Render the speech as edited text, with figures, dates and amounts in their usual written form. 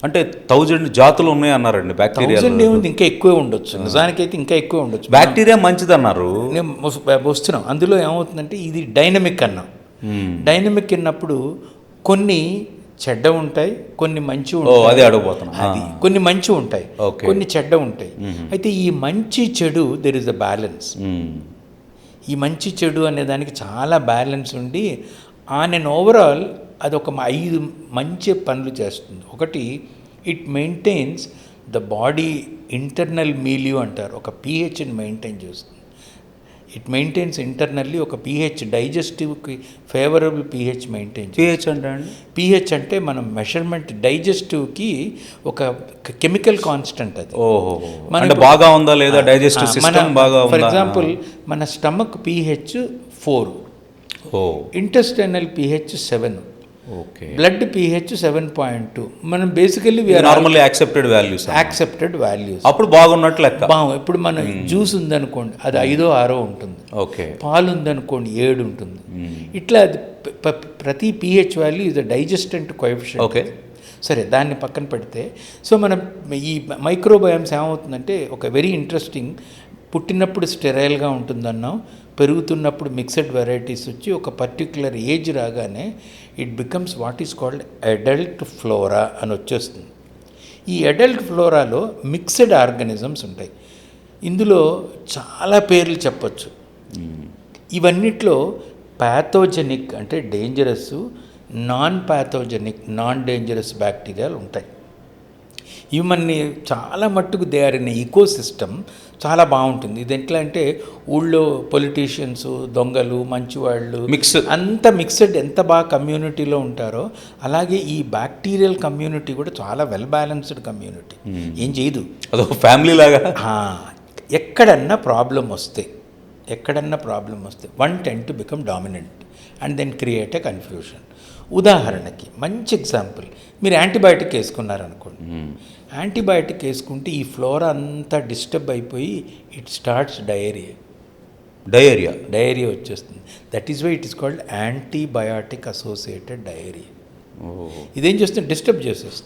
అంటే 1000 జాతులు ఉన్నాయి అన్నారండి బ్యాక్టీరియా. 1000 ఏముంది, ఇంకా ఎక్కువే ఉండొచ్చు, నిజానికైతే ఇంకా ఎక్కువే ఉండొచ్చు. బ్యాక్టీరియా మంచిది అన్నారు. నేను వస్తున్నాం. అందులో ఏమవుతుందంటే ఇది డైనమిక్ అన్నాం. డైనమిక్ అన్నప్పుడు కొన్ని చెడ్డ ఉంటాయి, కొన్ని మంచి ఉంటాయి. అదే అడగబోతున్నా. అది కొన్ని మంచి ఉంటాయి, కొన్ని చెడ్డ ఉంటాయి. అయితే ఈ మంచి చెడు దెర్ ఇస్ అ బ్యాలెన్స్. ఈ మంచి చెడు అనే దానికి చాలా బ్యాలెన్స్ ఉండి ఆన్ అండ్ ఓవరాల్ అది ఒక 5 మంచి పనులు చేస్తుంది. ఒకటి, it maintains the body internal milieu అంటారు, ఒక పీహెచ్ని మెయింటైన్ చేస్తుంది. ఇట్ మెయింటైన్స్ ఇంటర్నల్లీ ఒక పీహెచ్, డైజెస్టివ్కి ఫేవరబుల్ పీహెచ్ మెయింటైన్. పీహెచ్ అంటే అండి, పీహెచ్ అంటే మనం మెషర్మెంట్ డైజెస్టివ్కి ఒక కెమికల్ కాన్స్టెంట్ అది. మన బాగా ఉందా లేదా డైజెస్టివ్ సిస్టమ్ బాగా ఉందా. ఫర్ ఎగ్జాంపుల్ మన stomach pH 4, intestinal pH 7, blood pH 7.2. మనం బేసికల్లీ నార్మల్లీ యాక్సెప్టెడ్ వాల్యూస్. అప్పుడు బాగున్నట్లు లెక్క. ఇప్పుడు మన జ్యూస్ ఉందనుకోండి, అది 5, 6 ఉంటుంది. పాలు ఉందనుకోండి 7 ఉంటుంది. ఇట్లా ప్రతి పీహెచ్ వాల్యూ ఇది డైజెస్టెంట్ కోఎఫిషియంట్. సరే, దాన్ని పక్కన పెడితే, సో మనం ఈ మైక్రోబయామ్స్ ఏమవుతుందంటే ఒక వెరీ ఇంట్రెస్టింగ్, పుట్టినప్పుడు స్టెరైల్గా ఉంటుందన్నాం, పెరుగుతున్నప్పుడు మిక్స్డ్ వెరైటీస్ వచ్చి ఒక పర్టిక్యులర్ ఏజ్ రాగానే it becomes what is called adult flora అని వచ్చేస్తుంది. ఈ అడల్ట్ ఫ్లోరాలో మిక్స్డ్ ఆర్గానిజమ్స్ ఉంటాయి. ఇందులో చాలా పేర్లు చెప్పచ్చు. ఇవన్నిట్లో ప్యాథోజెనిక్ అంటే dangerous, non pathogenic non dangerous బ్యాక్టీరియాలు ఉంటాయి. ఇవి మనని చాలా మట్టుకు they are in ecosystem, చాలా బాగుంటుంది. ఇది ఎట్లా అంటే ఊళ్ళో పొలిటీషియన్స్, దొంగలు, మంచివాళ్ళు అంత మిక్స్డ్ ఎంత బాగా కమ్యూనిటీలో ఉంటారో అలాగే ఈ బ్యాక్టీరియల్ కమ్యూనిటీ కూడా చాలా వెల్ బ్యాలెన్స్డ్ కమ్యూనిటీ. ఏం చేయదు, అదొక ఫ్యామిలీ లాగా. ఎక్కడన్నా ప్రాబ్లం వస్తే one ten to become dominant and then create a confusion. ఉదాహరణకి మంచి ఎగ్జాంపుల్, మీరు యాంటీబయాటిక్ వేసుకున్నారనుకోండి. యాంటీబయాటిక్ వేసుకుంటే ఈ ఫ్లోరా అంతా డిస్టర్బ్ అయిపోయి ఇట్ స్టార్ట్స్ డయేరియా వచ్చేస్తుంది. That is why it is called antibiotic associated diarrhoea. ఇదేం చేస్తుంది, డిస్టర్బ్ చేసేస్తుంది.